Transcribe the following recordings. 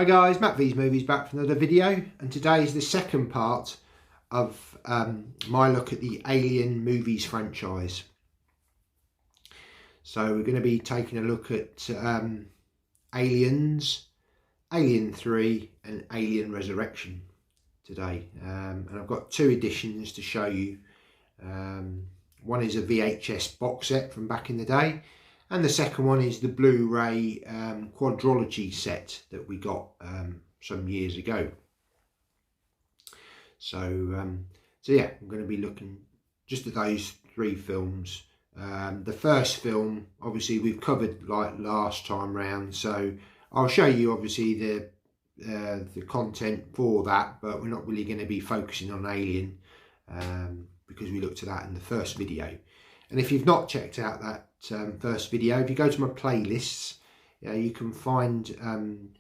Hi guys, Matt V's Movies back for another video, and today is the second part of my look at the Alien movies franchise. So we're going to be taking a look at Aliens, Alien 3 and Alien Resurrection today. And I've got two editions to show you. One is a VHS box set from back in the day, and the second one is the Blu-ray quadrilogy set that we got some years ago. So yeah, I'm going to be looking just at those three films. The first film, obviously, we've covered like last time round, so I'll show you obviously the content for that, but we're not really going to be focusing on Alien because we looked at that in the first video. And if you've not checked out that first video, if you go to my playlists, you can find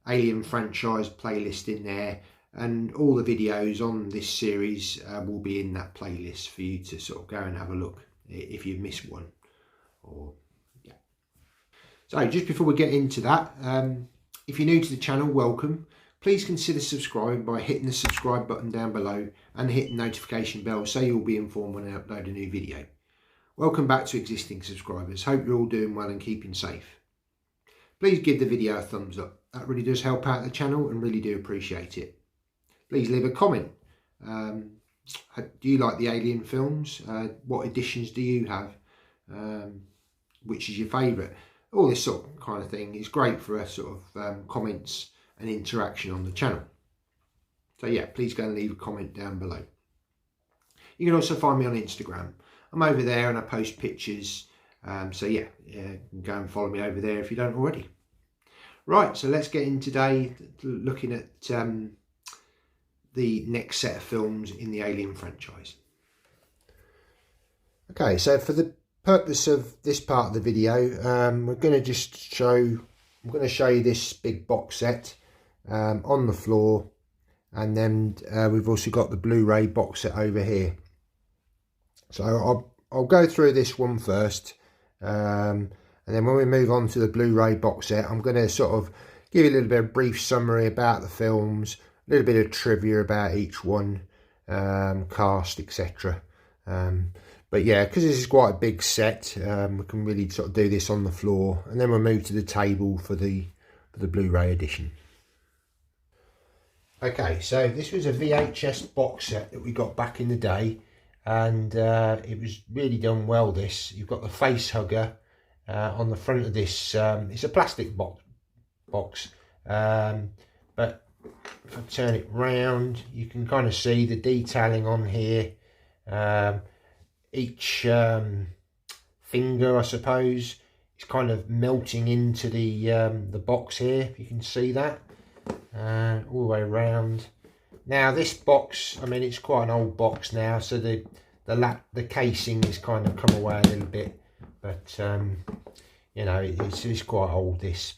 Alien franchise playlist in there, and all the videos on this series will be in that playlist for you to sort of go and have a look if you've missed one. So just before we get into that, if you're new to the channel, welcome. Please consider subscribing by hitting the subscribe button down below and hit the notification bell so you'll be informed when I upload a new video. Welcome back to existing subscribers. Hope you're all doing well and keeping safe. Please give the video a thumbs up. That really does help out the channel and really do appreciate it. Please leave a comment. Do you like the Alien films? What editions do you have? Which is your favourite? All this sort of kind of thing is great for us sort of comments and interaction on the channel. So yeah, please go and leave a comment down below. You can also find me on Instagram. I'm over there and I post pictures. So yeah, you can go and follow me over there if you don't already. Right, so let's get in today looking at the next set of films in the Alien franchise. Okay, so for the purpose of this part of the video, we're going to just show, I'm going to show you this big box set on the floor, and then we've also got the Blu-ray box set over here. So I'll go through this one first, and then when we move on to the Blu-ray box set, I'm going to sort of give you a little bit of brief summary about the films, a little bit of trivia about each one, cast, etc. But yeah, because this is quite a big set, we can really sort of do this on the floor, and then we'll move to the table for the Blu-ray edition. Okay, so this was a VHS box set that we got back in the day, and it was really done well. This, you've got the face hugger on the front of this. It's a plastic box, but if I turn it round, you can kind of see the detailing on here. Each finger, I suppose, is kind of melting into the box here, if you can see that, all the way around. Now this box, I mean, it's quite an old box now, so the casing has kind of come away a little bit, but you know, it's quite old, this.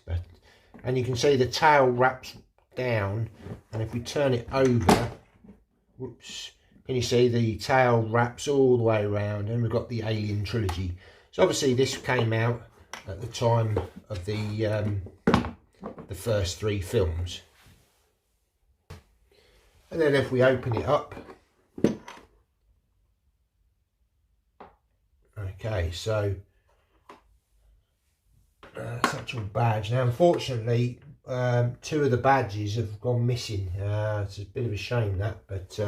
And you can see the tail wraps down, and if we turn it over, whoops, can you see the tail wraps all the way around, and we've got the Alien Trilogy. So obviously this came out at the time of the first three films. And then if we open it up, okay, so that's actual badge. Now unfortunately, two of the badges have gone missing. It's a bit of a shame, that, but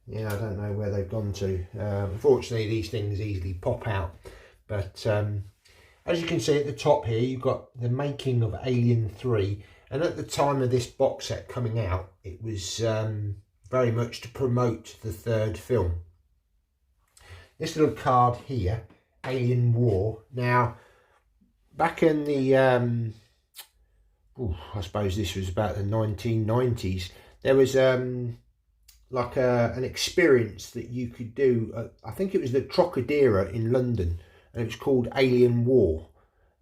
yeah, I don't know where they've gone to. Unfortunately, these things easily pop out. But as you can see at the top here, you've got the making of Alien 3. And at the time of this box set coming out, it was very much to promote the third film. This little card here, Alien War. Now, back in the, I suppose this was about the 1990s, there was like an experience that you could do. I think it was the Trocadero in London, and it was called Alien War.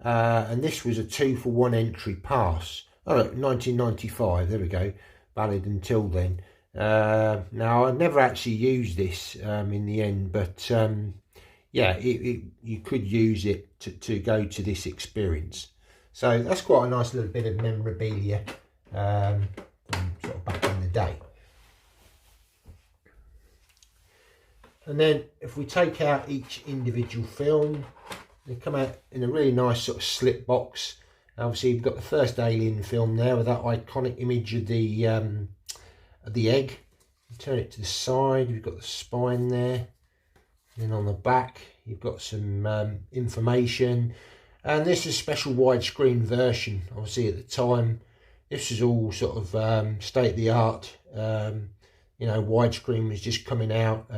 And this was a 2-for-1 entry pass. Oh, look, 1995, there we go, valid until then. Now, I never actually used this in the end, but yeah, you could use it to go to this experience. So that's quite a nice little bit of memorabilia from sort of back in the day. And then if we take out each individual film, they come out in a really nice sort of slip box. Obviously you've got the first Alien film there with that iconic image of the egg. You turn it to the side, you've got the spine there. And then on the back you've got some information, and this is a special widescreen version. Obviously at the time this was all sort of state of the art. You know, widescreen was just coming out.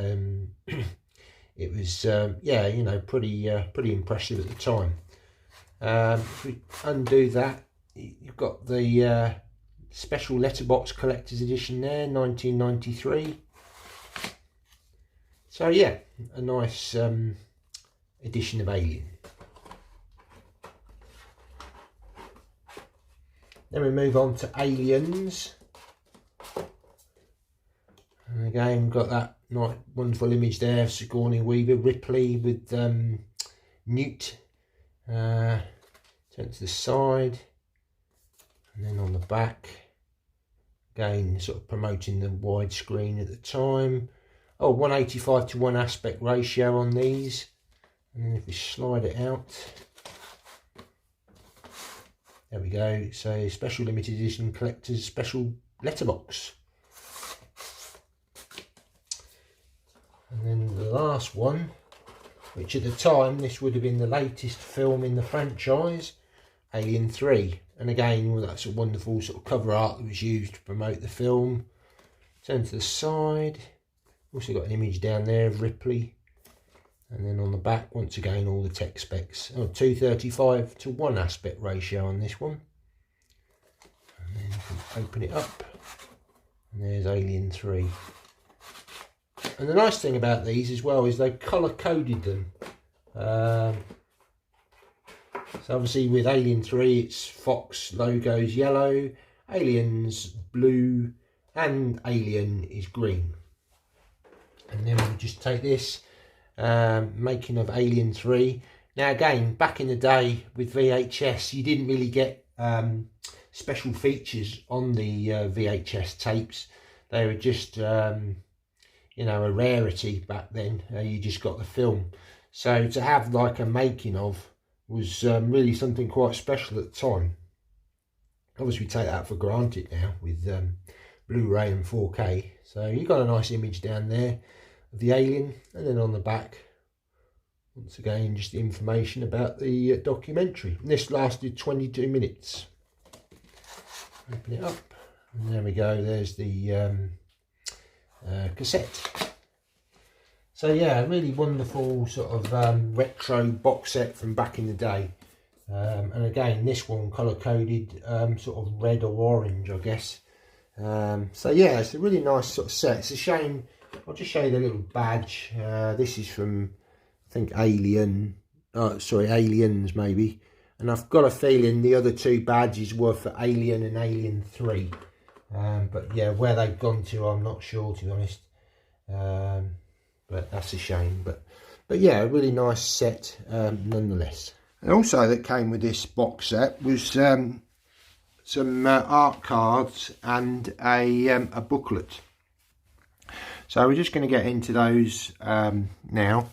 It was yeah, you know, pretty impressive at the time. If we undo that, you've got the special letterbox collector's edition there, 1993. So yeah, a nice edition of Alien. Then we move on to Aliens. And again, we've got that nice, wonderful image there of Sigourney Weaver, Ripley with Newt. Turn to the side, and then on the back, again, sort of promoting the widescreen at the time. Oh, 185 to 1 aspect ratio on these. And then if we slide it out, there we go. So special limited edition collector's special letterbox. And then the last one, which at the time this would have been the latest film in the franchise, Alien 3. And again, well, that's a wonderful sort of cover art that was used to promote the film. Turn to the side. Also got an image down there of Ripley. And then on the back, once again, all the tech specs. Oh, 235 to 1 aspect ratio on this one. And then you can open it up. And there's Alien 3. And the nice thing about these as well is they've colour coded them. So obviously with Alien 3 it's Fox logos yellow, Aliens blue, and Alien is green. And then we just take this, making of Alien 3. Now again, back in the day with VHS, you didn't really get special features on the VHS tapes. They were just you know, a rarity back then. You just got the film. So to have like a making of was really something quite special at the time. Obviously we take that for granted now with Blu-ray and 4K. So you got a nice image down there of the alien, and then on the back, once again, just the information about the documentary. And this lasted 22 minutes. Open it up, and there we go. There's the cassette. So yeah, a really wonderful sort of retro box set from back in the day. And again, this one colour coded sort of red or orange, I guess. So yeah, it's a really nice sort of set. It's a shame. I'll just show you the little badge. This is from, I think, Alien. Oh, sorry, Aliens maybe. And I've got a feeling the other two badges were for Alien and Alien 3. But yeah, where they've gone to, I'm not sure, to be honest. But that's a shame. But yeah, a really nice set nonetheless. And also that came with this box set was some art cards and a booklet. So we're just going to get into those now.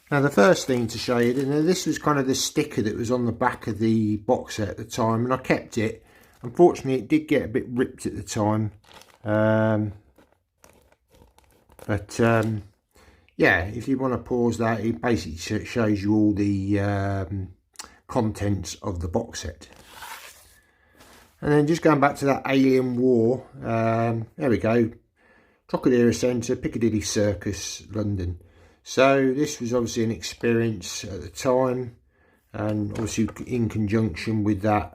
Now the first thing to show you, this was kind of the sticker that was on the back of the box set at the time, and I kept it. Unfortunately it did get a bit ripped at the time, yeah, if you want to pause that, it basically shows you all the contents of the box set. And then just going back to that Alien War, there we go, Trocadero Centre, Piccadilly Circus, London. So this was obviously an experience at the time, and obviously in conjunction with that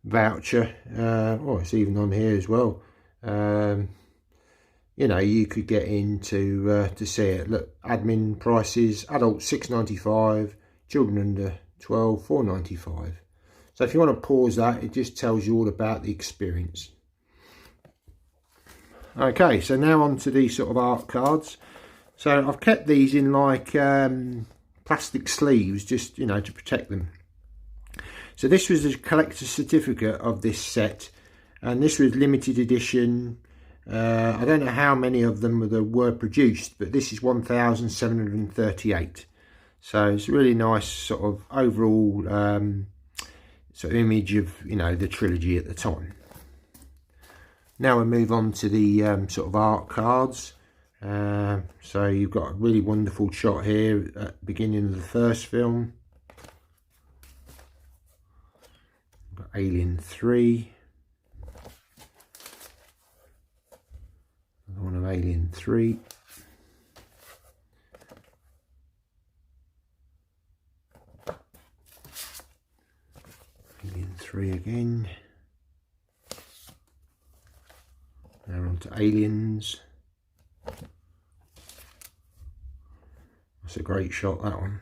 voucher. Oh, it's even on here as well. You know, you could get in to see it. Look, admin prices: adults £6.95, children under 12 £4.95. So if you want to pause that, it just tells you all about the experience. Okay, so now on to these sort of art cards. So I've kept these in like plastic sleeves, just, you know, to protect them. So this was a collector's certificate of this set, and this was limited edition. I don't know how many of them were produced, but this is 1,738. So it's a really nice sort of overall sort of image of, you know, the trilogy at the time. Now we move on to the sort of art cards. So you've got a really wonderful shot here at the beginning of the first film. We've got Alien 3. Another one of Alien 3. Alien 3 again. Now on to Aliens. That's a great shot, that one.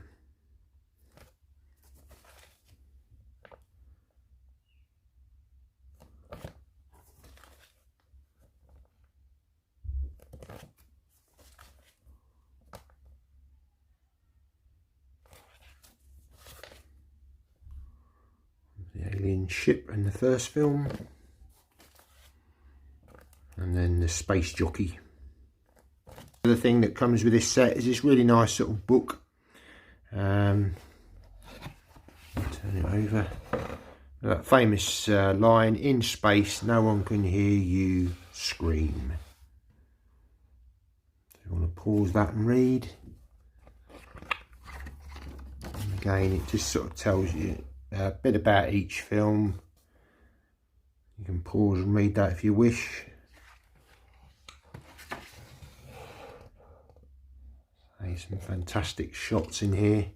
The alien ship in the first film. And then the space jockey. The other thing that comes with this set is this really nice sort of book. Turn it over. That famous line, "In space, no one can hear you scream." So you want to pause that and read. And again, it just sort of tells you a bit about each film. You can pause and read that if you wish. There's some fantastic shots in here.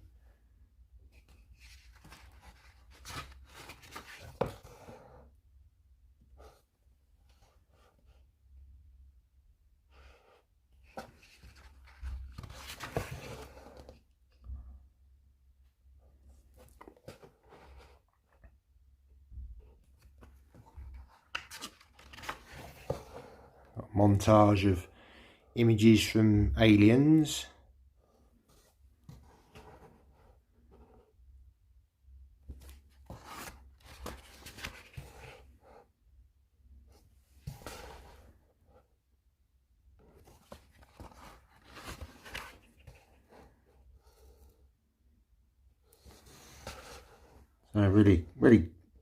A montage of images from Aliens. I'm really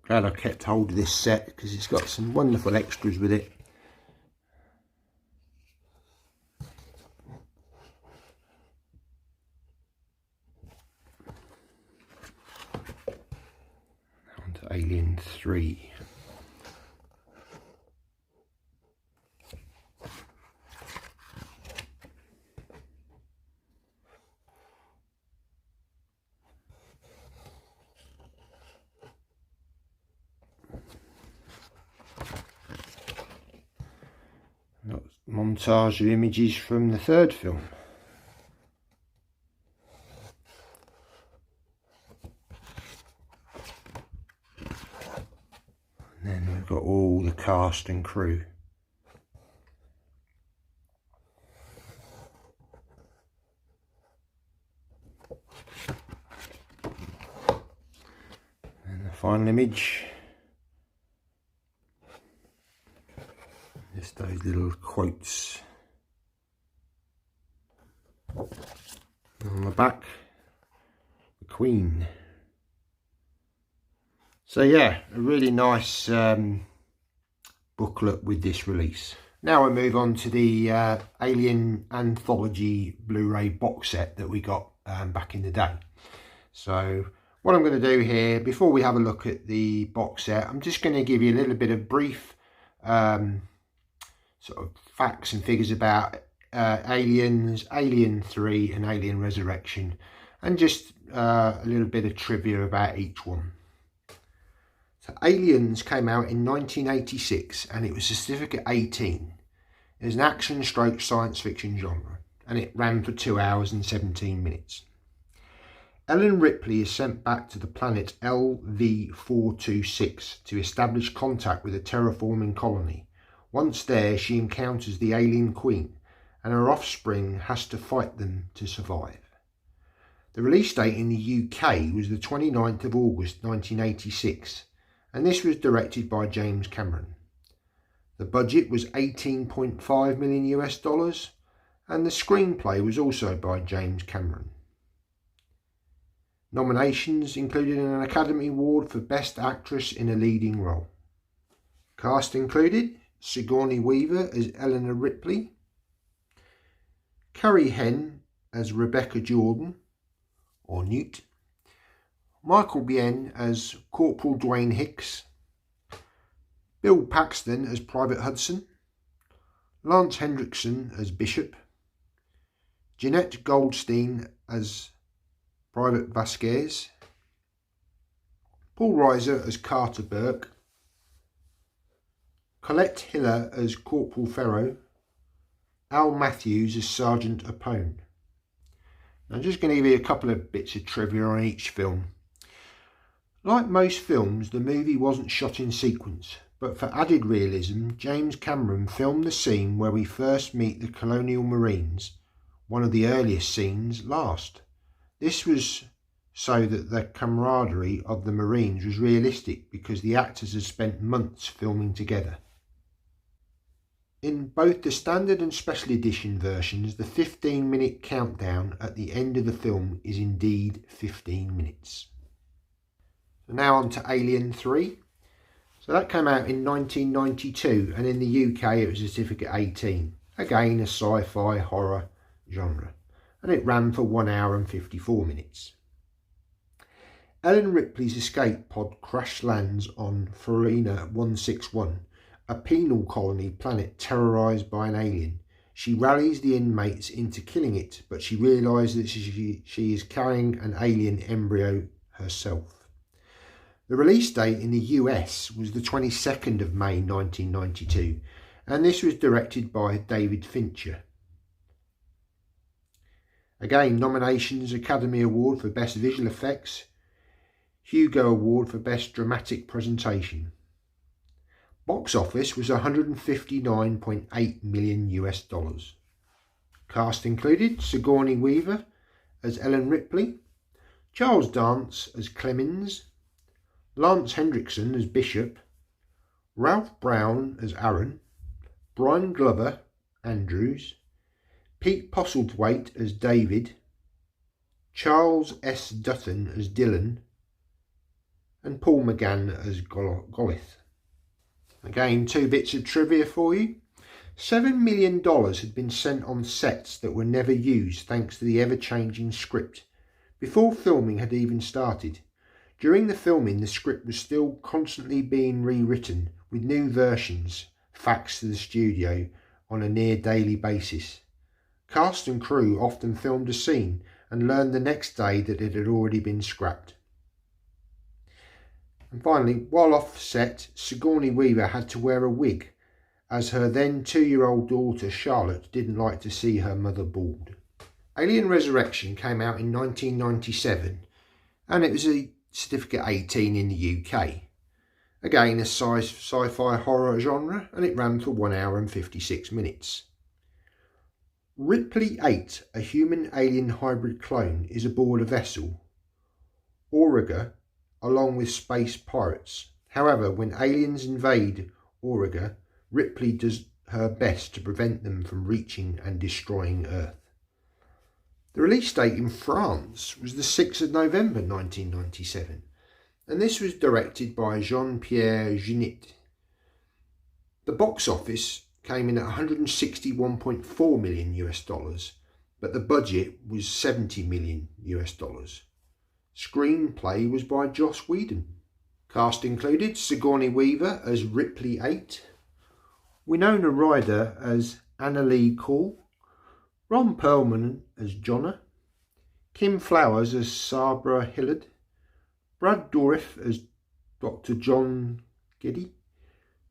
glad I kept hold of this set because it's got some wonderful extras with it. On to Alien 3. Montage of images from the third film. And then we've got all the cast and crew. And the final image. Just those little quotes on the back. The Queen. So yeah, a really nice booklet with this release. Now we move on to the Alien Anthology Blu-ray box set that we got back in the day. So what I'm going to do here, before we have a look at the box set, I'm just going to give you a little bit of brief sort of facts and figures about Aliens, Alien 3 and Alien Resurrection, and just a little bit of trivia about each one. So Aliens came out in 1986 and it was certificate 18. It was an action stroke science fiction genre and it ran for 2 hours and 17 minutes. Ellen Ripley is sent back to the planet LV-426 to establish contact with a terraforming colony. Once there, she encounters the alien queen, and her offspring has to fight them to survive. The release date in the UK was the 29th of August 1986, and this was directed by James Cameron. The budget was $18.5 million, and the screenplay was also by James Cameron. Nominations included an Academy Award for Best Actress in a Leading Role. Cast included Sigourney Weaver as Eleanor Ripley, Carrie Henn as Rebecca Jordan, or Newt, Michael Biehn as Corporal Dwayne Hicks, Bill Paxton as Private Hudson, Lance Henriksen as Bishop, Jeanette Goldstein as Private Vasquez, Paul Reiser as Carter Burke, Colette Hiller as Corporal Ferro, Al Matthews as Sergeant Apone. I'm just going to give you a couple of bits of trivia on each film. Like most films, the movie wasn't shot in sequence, but for added realism, James Cameron filmed the scene where we first meet the Colonial Marines, one of the earliest scenes, last. This was so that the camaraderie of the Marines was realistic because the actors had spent months filming together. In both the standard and special edition versions, the 15-minute countdown at the end of the film is indeed 15 minutes. So now on to Alien 3. So that came out in 1992, and in the UK it was a Certificate 18. Again, a sci-fi horror genre, and it ran for 1 hour and 54 minutes. Ellen Ripley's escape pod crash lands on Farina 161, a penal colony planet terrorised by an alien. She rallies the inmates into killing it, but she realises that she is carrying an alien embryo herself. The release date in the US was the 22nd of May 1992, and this was directed by David Fincher. Again, nominations: Academy Award for Best Visual Effects, Hugo Award for Best Dramatic Presentation. Box office was $159.8 million. Cast included Sigourney Weaver as Ellen Ripley, Charles Dance as Clemens, Lance Henriksen as Bishop, Ralph Brown as Aaron, Brian Glover, Andrews, Pete Postlethwaite as David, Charles S. Dutton as Dylan, and Paul McGann as Golith. Again, two bits of trivia for you. $7 million had been sent on sets that were never used thanks to the ever-changing script, before filming had even started. During the filming, the script was still constantly being rewritten, with new versions faxed to the studio on a near daily basis. Cast and crew often filmed a scene and learned the next day that it had already been scrapped. And finally, while off set, Sigourney Weaver had to wear a wig, as her then 2-year-old daughter Charlotte didn't like to see her mother bald. Alien Resurrection came out in 1997, and it was a Certificate 18 in the UK. Again, a sci-fi horror genre, and it ran for 1 hour and 56 minutes. Ripley 8, a human-alien hybrid clone, is aboard a vessel, Auriga, along with space pirates. However, when aliens invade Auriga, Ripley does her best to prevent them from reaching and destroying Earth. The release date in France was the 6th of November 1997, and this was directed by Jean-Pierre Jeunet. The box office came in at $161.4 million, but the budget was $70 million. Screenplay was by Joss Whedon. Cast included Sigourney Weaver as Ripley 8, Winona Ryder as Anna Lee Call, Ron Perlman as Jonna, Kim Flowers as Sabra Hillard, Brad Dourif as Dr. John Geddy,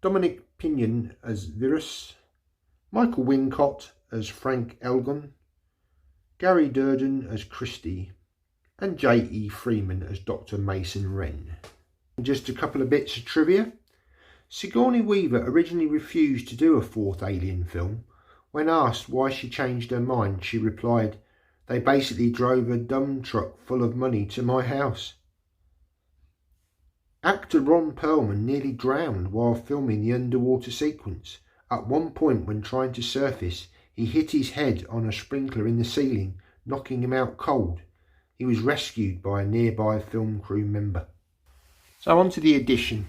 Dominic Pinion as Virus, Michael Wincott as Frank Elgon, Gary Durden as Christie, and J.E. Freeman as Dr. Mason Wren. And just a couple of bits of trivia. Sigourney Weaver originally refused to do a fourth Alien film. When asked why she changed her mind, she replied, They basically drove a dump truck full of money to my house. Actor Ron Perlman nearly drowned while filming the underwater sequence. At one point when trying to surface, he hit his head on a sprinkler in the ceiling, knocking him out cold. He was rescued by a nearby film crew member. So on to the edition.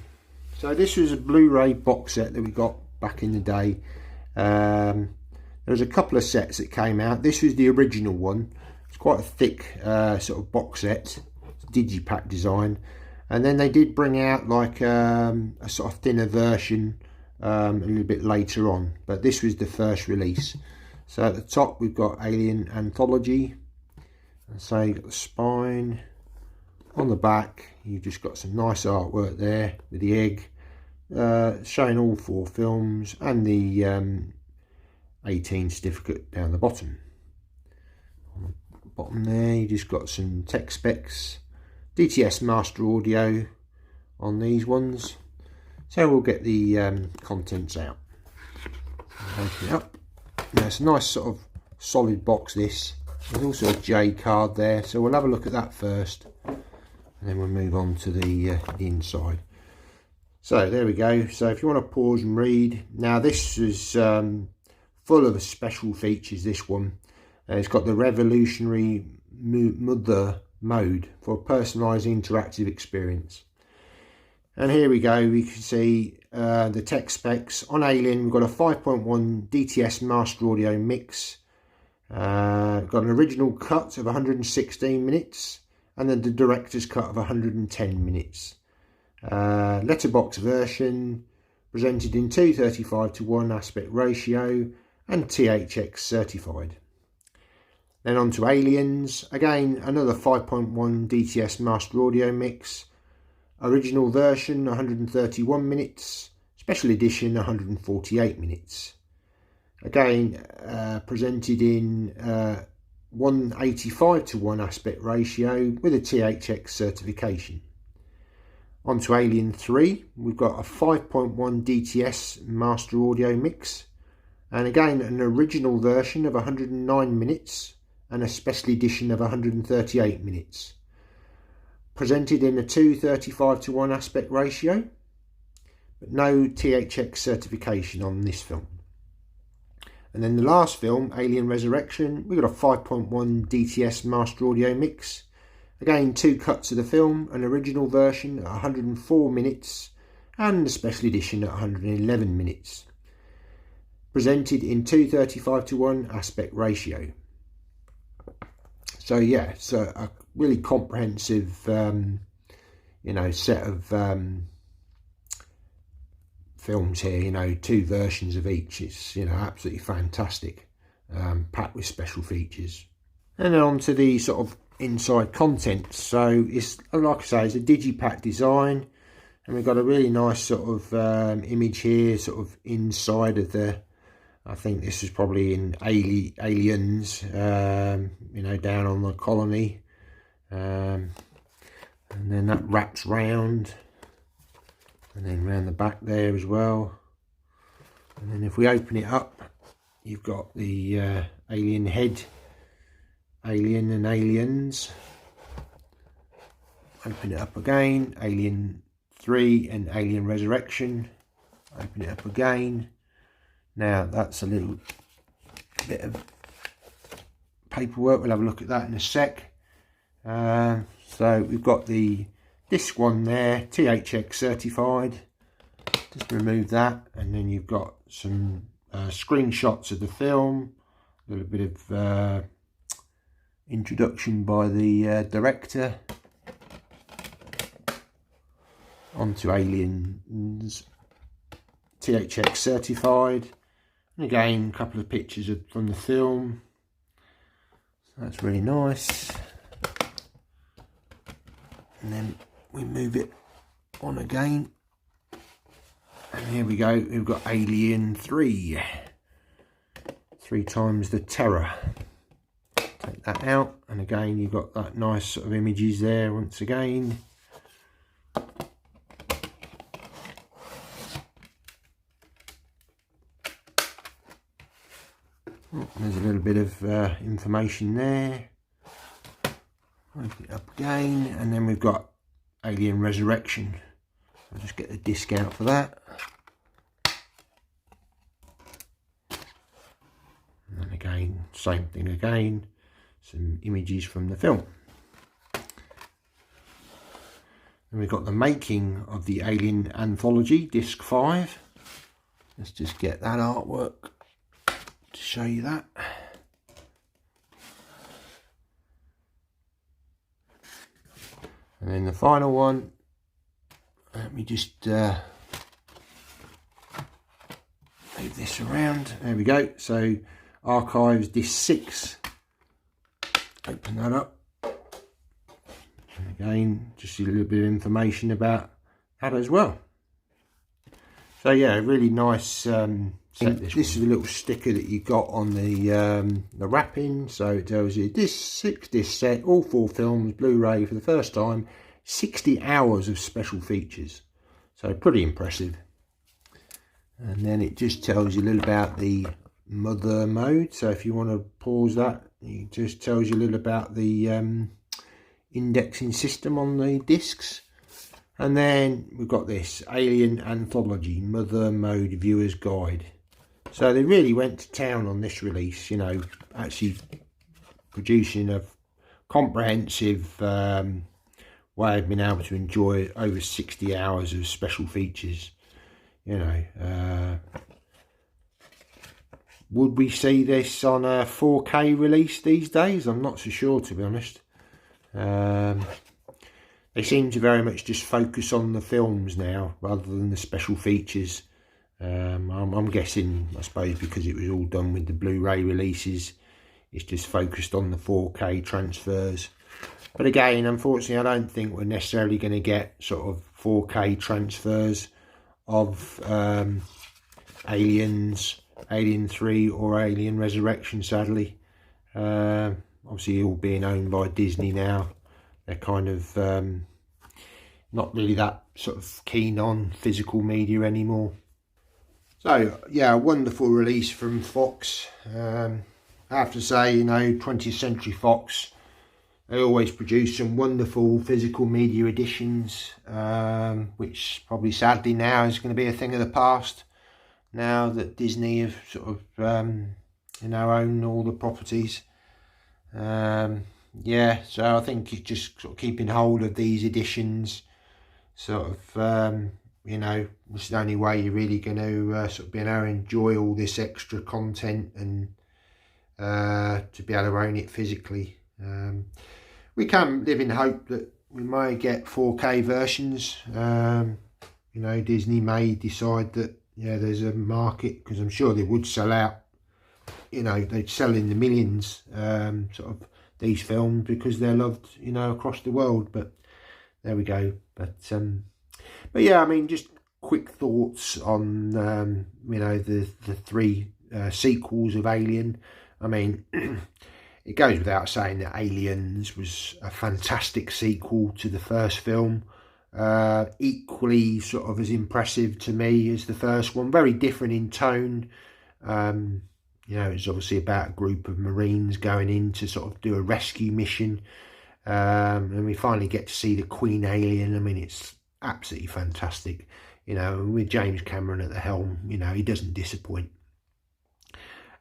So this was a Blu-ray box set that we got back in the day. There was a couple of sets that came out. This was the original one. It's quite a thick sort of box set, digipack design. And then they did bring out like a sort of thinner version a little bit later on. But this was the first release. So at the top we've got Alien Anthology. So you've got the spine. On the back you've just got some nice artwork there with the egg. Showing all 4 films and the 18 certificate down the bottom. On the bottom there you just got some tech specs, DTS master audio on these ones. So we'll get the contents out. Open it up. Now it's a nice sort of solid box this. There's also a J card there, so we'll have a look at that first and then we'll move on to the inside. So there we go. So if you want to pause and read. Now this is full of special features, this one. It's got the revolutionary mother mode for a personalised interactive experience. And here we go, we can see the tech specs. On Alien we've got a 5.1 DTS master audio mix. Got an original cut of 116 minutes and then the director's cut of 110 minutes. Letterbox version, presented in 2:35:1 aspect ratio and THX certified. Then on to Aliens, again another 5.1 DTS master audio mix, original version 131 minutes, special edition 148 minutes. Again presented in 1:85:1 aspect ratio with a THX certification. On to Alien 3, we've got a 5.1 DTS master audio mix, and again an original version of 109 minutes and a special edition of 138 minutes. Presented in a 2:35:1 aspect ratio, but no THX certification on this film. And then the last film, Alien Resurrection, we've got a 5.1 DTS master audio mix. Again, 2 cuts of the film, an original version at 104 minutes and a special edition at 111 minutes. Presented in 2:35:1 aspect ratio. So yeah, it's a really comprehensive, set of films here. 2 versions of each. It's absolutely fantastic, packed with special features. And then on to the sort of inside contents. So it's, like I say, it's a digipack design, and we've got a really nice sort of image here, sort of inside of the, I think this is probably in Aliens, down on the colony, and then that wraps round, and then round the back there as well. And then if we open it up, you've got the alien head, Alien and Aliens. Open it up again, Alien 3 and Alien Resurrection. Open it up again. Now that's a little bit of paperwork, we'll have a look at that in a sec. So we've got this one there, THX certified. Just remove that, and then you've got some screenshots of the film, a little bit of introduction by the director. Onto Aliens, THX certified, and again a couple of pictures from the film. So that's really nice. And then we move it on again, and here we go, we've got Alien 3, 3 times the terror. Take that out, and again you've got that nice sort of images there once again. There's a little bit of information there. Open it up again, and then we've got Alien Resurrection. I'll just get the disc out for that. And then again, same thing again, some images from the film. And we've got the making of the Alien Anthology, disc 5. Let's just get that artwork to show you that. And then the final one, let me just move this around. There we go. So Archives disc 6. Open that up. And again, just a little bit of information about that as well. So yeah, really nice set. This is a little sticker that you got on the wrapping. So it tells you disc 6 disc set, all 4 films, Blu-ray for the first time, 60 hours of special features. So pretty impressive. And then it just tells you a little about the mother mode. So if you want to pause that, it just tells you a little about the indexing system on the discs. And then we've got this Alien Anthology Mother Mode Viewer's Guide. So they really went to town on this release, you know, actually producing a comprehensive way of being able to enjoy over 60 hours of special features. You know, would we see this on a 4K release these days? I'm not so sure, to be honest. They seem to very much just focus on the films now rather than the special features. I'm guessing, I suppose, because it was all done with the Blu-ray releases, it's just focused on the 4K transfers. But again, unfortunately, I don't think we're necessarily going to get sort of 4K transfers of Aliens, Alien 3 or Alien Resurrection, sadly. Obviously, all being owned by Disney now, they're kind of not really that sort of keen on physical media anymore. So yeah, a wonderful release from Fox. I have to say, you know, 20th Century Fox, they always produce some wonderful physical media editions, which probably sadly now is going to be a thing of the past, now that Disney have sort of you know, own all the properties. Yeah, so I think it's just sort of keeping hold of these editions, sort of you know, it's the only way you're really going to sort of be able to enjoy all this extra content and to be able to own it physically. We can live in hope that we may get 4K versions. You know, Disney may decide that, yeah, there's a market, because I'm sure they would sell out. You know, they'd sell in the millions, sort of, these films, because they're loved, you know, across the world. But there we go. But yeah, I mean, just quick thoughts on you know, the 3 sequels of Alien. I mean, it goes without saying that Aliens was a fantastic sequel to the first film. Equally sort of as impressive to me as the first one. Very different in tone. You know, it's obviously about a group of Marines going in to sort of do a rescue mission. And we finally get to see the Queen Alien. I mean, it's absolutely fantastic. You know, with James Cameron at the helm, you know, he doesn't disappoint.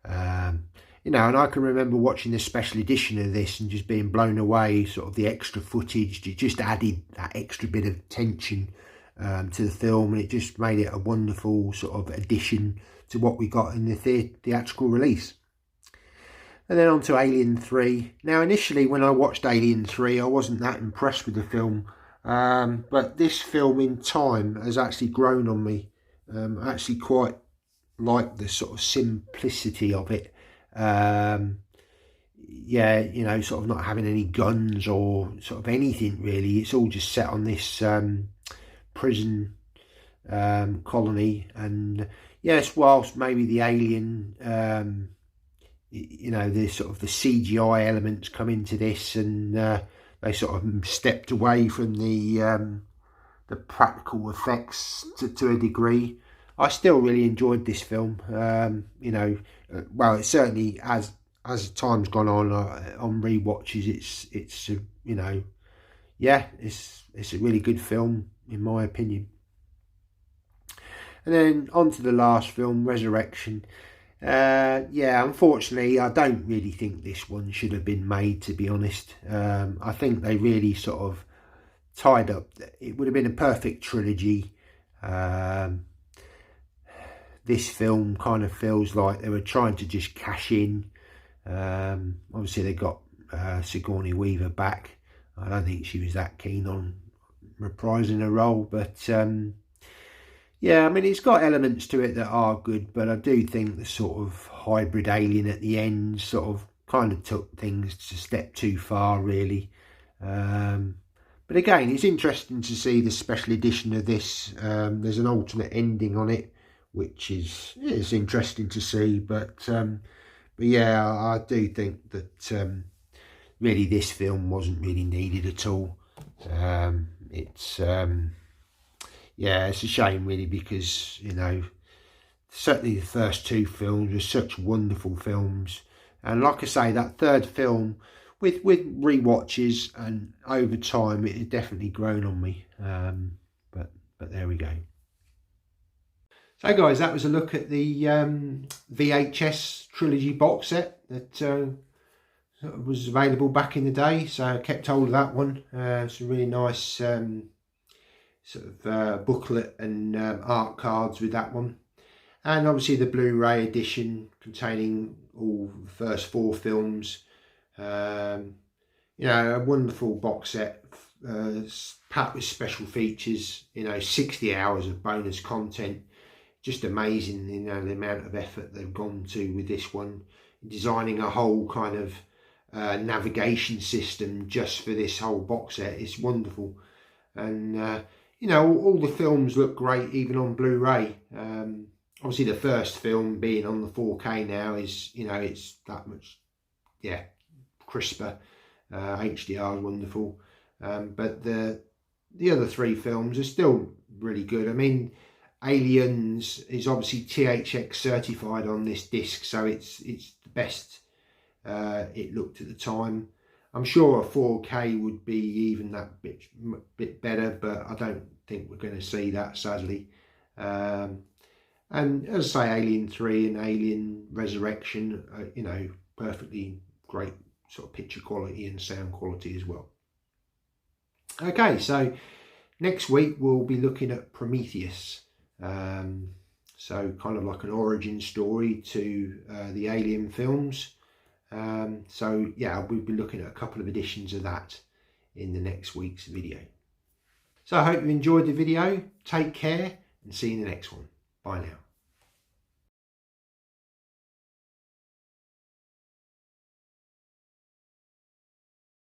You know, and I can remember watching the special edition of this and just being blown away, sort of the extra footage. It just added that extra bit of tension to the film, and it just made it a wonderful sort of addition to what we got in the theatrical release. And then on to Alien 3. Now, initially when I watched Alien 3, I wasn't that impressed with the film. But this film in time has actually grown on me. I actually quite like the sort of simplicity of it. Yeah, you know, sort of not having any guns or sort of anything really. It's all just set on this prison colony. And yes, whilst maybe the alien, you know, the sort of the CGI elements come into this, and they sort of stepped away from the practical effects to a degree. I still really enjoyed this film. You know, well, it certainly as time's gone on re-watches, it's you know, yeah, it's a really good film in my opinion. And then on to the last film, Resurrection. Yeah, unfortunately, I don't really think this one should have been made, to be honest. I think they really sort of tied up. It would have been a perfect trilogy. This film kind of feels like they were trying to just cash in. Obviously, they got Sigourney Weaver back. I don't think she was that keen on reprising her role, but yeah, I mean, it's got elements to it that are good, but I do think the sort of hybrid alien at the end sort of kind of took things a step too far, really. But again, it's interesting to see the special edition of this. There's an alternate ending on it, which is interesting to see. But yeah, I do think that really this film wasn't really needed at all. Yeah, it's a shame really, because, you know, certainly the first two films were such wonderful films, and like I say, that third film with re-watches and over time, it had definitely grown on me. But there we go. So guys, that was a look at the VHS Trilogy box set that was available back in the day. So I kept hold of that one. It's a really nice sort of booklet and art cards with that one, and obviously the Blu-ray edition containing all the first 4 films. You know, a wonderful box set, packed with special features. You know, 60 hours of bonus content. Just amazing, you know, the amount of effort they've gone to with this one, designing a whole kind of navigation system just for this whole box set. It's wonderful. And you know, all the films look great, even on Blu-ray. Obviously, the first film being on the 4K now is, you know, it's that much, yeah, crisper. HDR is wonderful. But the other 3 films are still really good. I mean, Aliens is obviously THX certified on this disc, so it's the best it looked at the time. I'm sure a 4K would be even that bit better, but I don't think we're going to see that, sadly. And as I say, Alien 3 and Alien Resurrection, you know, perfectly great sort of picture quality and sound quality as well. Okay, so next week we'll be looking at Prometheus. So kind of like an origin story to the Alien films. So yeah, we'll be looking at a couple of editions of that in the next week's video. So I hope you enjoyed the video. Take care and see you in the next one. Bye now.